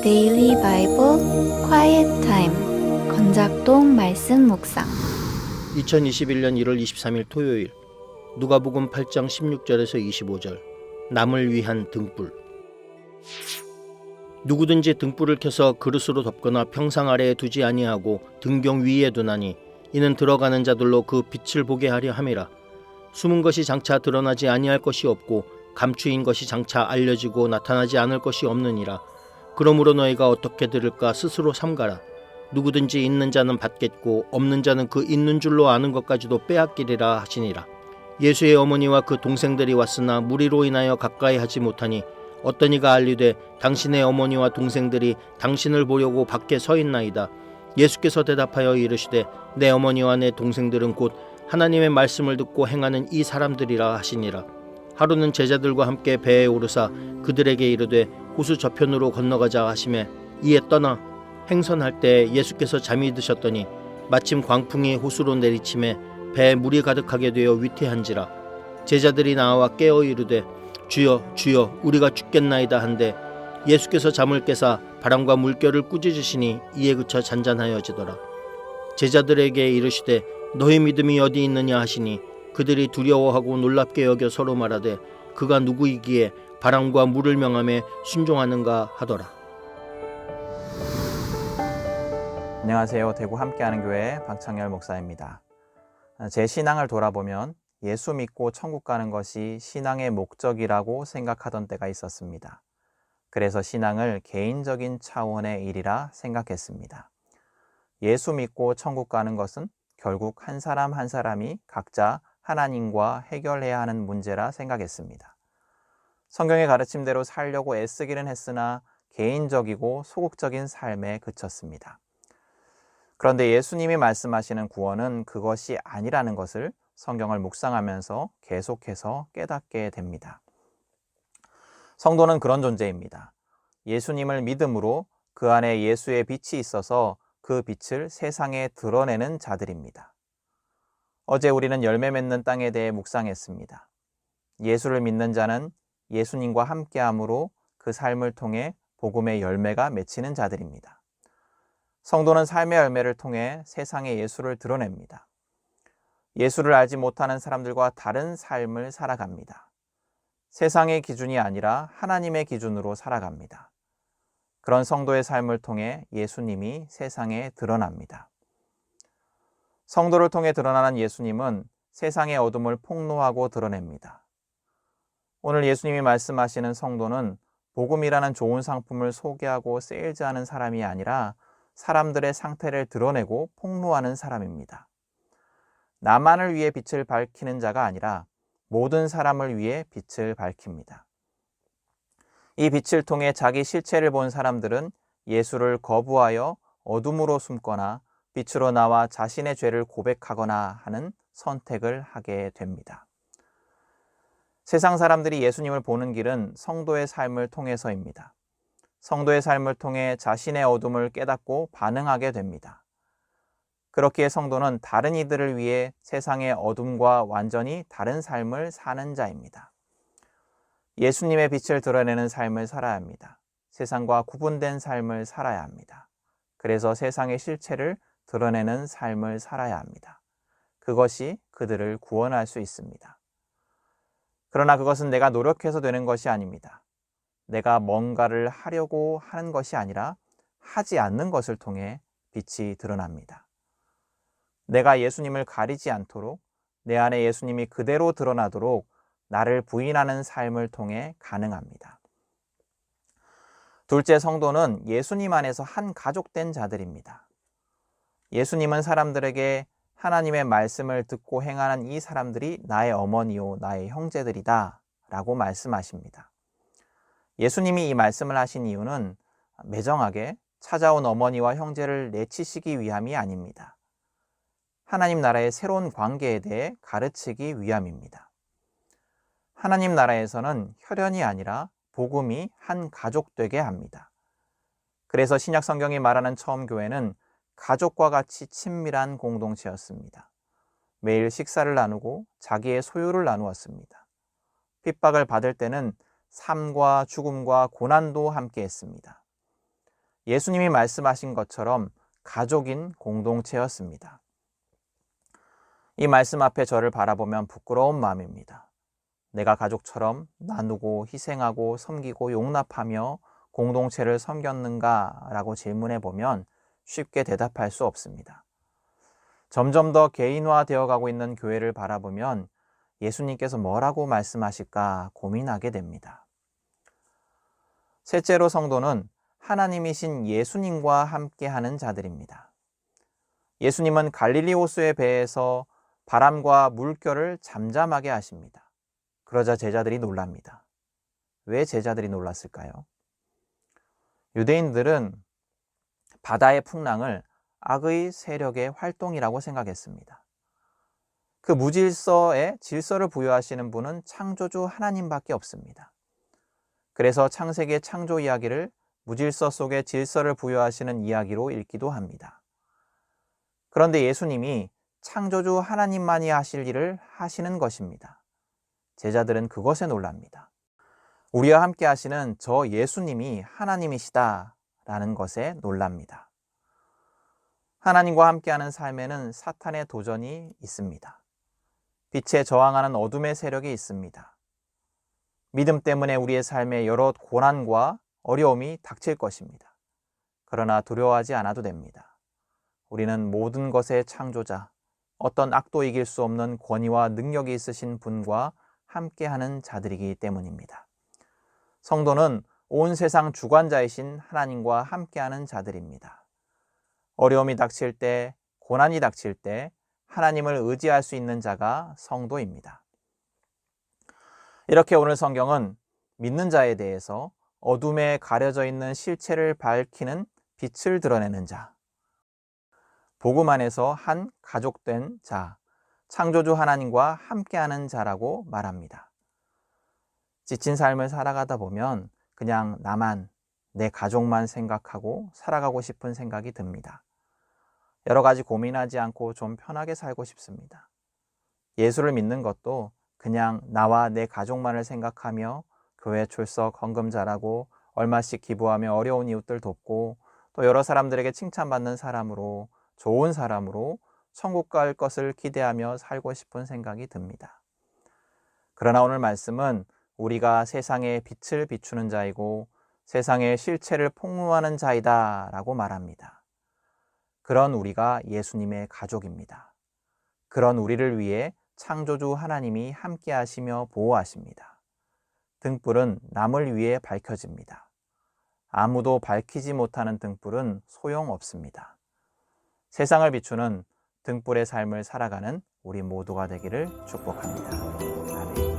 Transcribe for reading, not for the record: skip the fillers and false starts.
데일리 바이블 quiet 타임 건작동 말씀 묵상 2021년 1월 23일 토요일 누가복음 8장 16절에서 25절 남을 위한 등불. 누구든지 등불을 켜서 그릇으로 덮거나 평상 아래에 두지 아니하고 등경 위에 두나니 이는 들어가는 자들로 그 빛을 보게 하려 함이라. 숨은 것이 장차 드러나지 아니할 것이 없고 감추인 것이 장차 알려지고 나타나지 않을 것이 없느니라. 그러므로 너희가 어떻게 들을까 스스로 삼가라. 누구든지 있는 자는 받겠고 없는 자는 그 있는 줄로 아는 것까지도 빼앗기리라 하시니라. 예수의 어머니와 그 동생들이 왔으나 무리로 인하여 가까이 하지 못하니 어떤 이가 알리되 당신의 어머니와 동생들이 당신을 보려고 밖에 서 있나이다. 예수께서 대답하여 이르시되 내 어머니와 내 동생들은 곧 하나님의 말씀을 듣고 행하는 이 사람들이라 하시니라. 하루는 제자들과 함께 배에 오르사 그들에게 이르되 호수 저편으로 건너가자 하시매 이에 떠나 행선할 때 예수께서 잠이 드셨더니 마침 광풍이 호수로 내리침에 배에 물이 가득하게 되어 위태한지라. 제자들이 나와 깨어 이르되 주여 주여 우리가 죽겠나이다 한데 예수께서 잠을 깨사 바람과 물결을 꾸짖으시니 이에 그쳐 잔잔하여지더라. 제자들에게 이르시되 너희 믿음이 어디 있느냐 하시니 그들이 두려워하고 놀랍게 여겨 서로 말하되 그가 누구이기에 바람과 물을 명함에 순종하는가 하더라. 안녕하세요. 대구 함께하는 교회 박창열 목사입니다. 제 신앙을 돌아보면 예수 믿고 천국 가는 것이 신앙의 목적이라고 생각하던 때가 있었습니다. 그래서 신앙을 개인적인 차원의 일이라 생각했습니다. 예수 믿고 천국 가는 것은 결국 한 사람 한 사람이 각자 하나님과 해결해야 하는 문제라 생각했습니다. 성경의 가르침대로 살려고 애쓰기는 했으나 개인적이고 소극적인 삶에 그쳤습니다. 그런데 예수님이 말씀하시는 구원은 그것이 아니라는 것을 성경을 묵상하면서 계속해서 깨닫게 됩니다. 성도는 그런 존재입니다. 예수님을 믿음으로 그 안에 예수의 빛이 있어서 그 빛을 세상에 드러내는 자들입니다. 어제 우리는 열매 맺는 땅에 대해 묵상했습니다. 예수를 믿는 자는 예수님과 함께함으로 그 삶을 통해 복음의 열매가 맺히는 자들입니다. 성도는 삶의 열매를 통해 세상에 예수를 드러냅니다. 예수를 알지 못하는 사람들과 다른 삶을 살아갑니다. 세상의 기준이 아니라 하나님의 기준으로 살아갑니다. 그런 성도의 삶을 통해 예수님이 세상에 드러납니다. 성도를 통해 드러나는 예수님은 세상의 어둠을 폭로하고 드러냅니다. 오늘 예수님이 말씀하시는 성도는 복음이라는 좋은 상품을 소개하고 세일즈하는 사람이 아니라 사람들의 상태를 드러내고 폭로하는 사람입니다. 나만을 위해 빛을 밝히는 자가 아니라 모든 사람을 위해 빛을 밝힙니다. 이 빛을 통해 자기 실체를 본 사람들은 예수를 거부하여 어둠으로 숨거나 빛으로 나와 자신의 죄를 고백하거나 하는 선택을 하게 됩니다. 세상 사람들이 예수님을 보는 길은 성도의 삶을 통해서입니다. 성도의 삶을 통해 자신의 어둠을 깨닫고 반응하게 됩니다. 그렇기에 성도는 다른 이들을 위해 세상의 어둠과 완전히 다른 삶을 사는 자입니다. 예수님의 빛을 드러내는 삶을 살아야 합니다. 세상과 구분된 삶을 살아야 합니다. 그래서 세상의 실체를 드러내는 삶을 살아야 합니다. 그것이 그들을 구원할 수 있습니다. 그러나 그것은 내가 노력해서 되는 것이 아닙니다. 내가 뭔가를 하려고 하는 것이 아니라 하지 않는 것을 통해 빛이 드러납니다. 내가 예수님을 가리지 않도록 내 안에 예수님이 그대로 드러나도록 나를 부인하는 삶을 통해 가능합니다. 둘째, 성도는 예수님 안에서 한 가족된 자들입니다. 예수님은 사람들에게 하나님의 말씀을 듣고 행하는 이 사람들이 나의 어머니요 나의 형제들이다 라고 말씀하십니다. 예수님이 이 말씀을 하신 이유는 매정하게 찾아온 어머니와 형제를 내치시기 위함이 아닙니다. 하나님 나라의 새로운 관계에 대해 가르치기 위함입니다. 하나님 나라에서는 혈연이 아니라 복음이 한 가족 되게 합니다. 그래서 신약 성경이 말하는 처음 교회는 가족과 같이 친밀한 공동체였습니다. 매일 식사를 나누고 자기의 소유를 나누었습니다. 핍박을 받을 때는 삶과 죽음과 고난도 함께 했습니다. 예수님이 말씀하신 것처럼 가족인 공동체였습니다. 이 말씀 앞에 저를 바라보면 부끄러운 마음입니다. 내가 가족처럼 나누고 희생하고 섬기고 용납하며 공동체를 섬겼는가? 라고 질문해 보면 쉽게 대답할 수 없습니다. 점점 더 개인화되어 가고 있는 교회를 바라보면 예수님께서 뭐라고 말씀하실까 고민하게 됩니다. 셋째로 성도는 하나님이신 예수님과 함께하는 자들입니다. 예수님은 갈릴리 호수의 배에서 바람과 물결을 잠잠하게 하십니다. 그러자 제자들이 놀랍니다. 왜 제자들이 놀랐을까요? 유대인들은 바다의 풍랑을 악의 세력의 활동이라고 생각했습니다. 그 무질서에 질서를 부여하시는 분은 창조주 하나님밖에 없습니다. 그래서 창세기의 창조 이야기를 무질서 속에 질서를 부여하시는 이야기로 읽기도 합니다. 그런데 예수님이 창조주 하나님만이 하실 일을 하시는 것입니다. 제자들은 그것에 놀랍니다. 우리와 함께 하시는 저 예수님이 하나님이시다라는 것에 놀랍니다. 하나님과 함께하는 삶에는 사탄의 도전이 있습니다. 빛에 저항하는 어둠의 세력이 있습니다. 믿음 때문에 우리의 삶에 여러 고난과 어려움이 닥칠 것입니다. 그러나 두려워하지 않아도 됩니다. 우리는 모든 것의 창조자, 어떤 악도 이길 수 없는 권위와 능력이 있으신 분과 함께하는 자들이기 때문입니다. 성도는 온 세상 주관자이신 하나님과 함께하는 자들입니다. 어려움이 닥칠 때, 고난이 닥칠 때 하나님을 의지할 수 있는 자가 성도입니다. 이렇게 오늘 성경은 믿는 자에 대해서 어둠에 가려져 있는 실체를 밝히는 빛을 드러내는 자, 복음 안에서 한 가족된 자, 창조주 하나님과 함께하는 자라고 말합니다. 지친 삶을 살아가다 보면 그냥 나만, 내 가족만 생각하고 살아가고 싶은 생각이 듭니다. 여러 가지 고민하지 않고 좀 편하게 살고 싶습니다. 예수를 믿는 것도 그냥 나와 내 가족만을 생각하며 교회 출석, 헌금 잘하고 얼마씩 기부하며 어려운 이웃들 돕고 또 여러 사람들에게 칭찬받는 사람으로, 좋은 사람으로 천국 갈 것을 기대하며 살고 싶은 생각이 듭니다. 그러나 오늘 말씀은 우리가 세상에 빛을 비추는 자이고 세상의 실체를 폭로하는 자이다 라고 말합니다. 그런 우리가 예수님의 가족입니다. 그런 우리를 위해 창조주 하나님이 함께 하시며 보호하십니다. 등불은 남을 위해 밝혀집니다. 아무도 밝히지 못하는 등불은 소용없습니다. 세상을 비추는 등불의 삶을 살아가는 우리 모두가 되기를 축복합니다. 아멘.